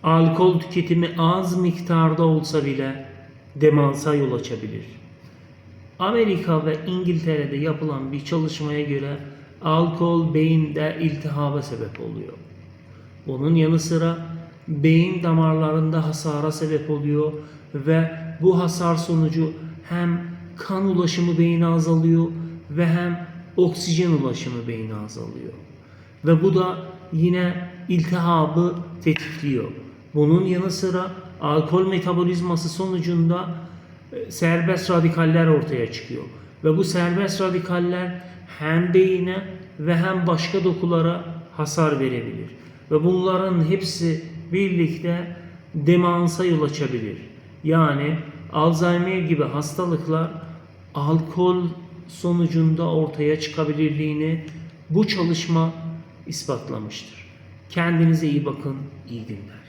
alkol tüketimi az miktarda olsa bile demansa yol açabilir. Amerika ve İngiltere'de yapılan bir çalışmaya göre alkol beyinde iltihaba sebep oluyor. Bunun yanı sıra beyin damarlarında hasara sebep oluyor ve bu hasar sonucu hem kan ulaşımı beyine azalıyor ve hem oksijen ulaşımı beyine azalıyor. Ve bu da yine iltihabı tetikliyor. Bunun yanı sıra alkol metabolizması sonucunda serbest radikaller ortaya çıkıyor. Ve bu serbest radikaller hem beyine ve hem başka dokulara hasar verebilir. Ve bunların hepsi birlikte demansa yol açabilir. Yani Alzheimer gibi hastalıklar alkol sonucunda ortaya çıkabilirliğini bu çalışma ispatlamıştır. Kendinize iyi bakın, iyi günler.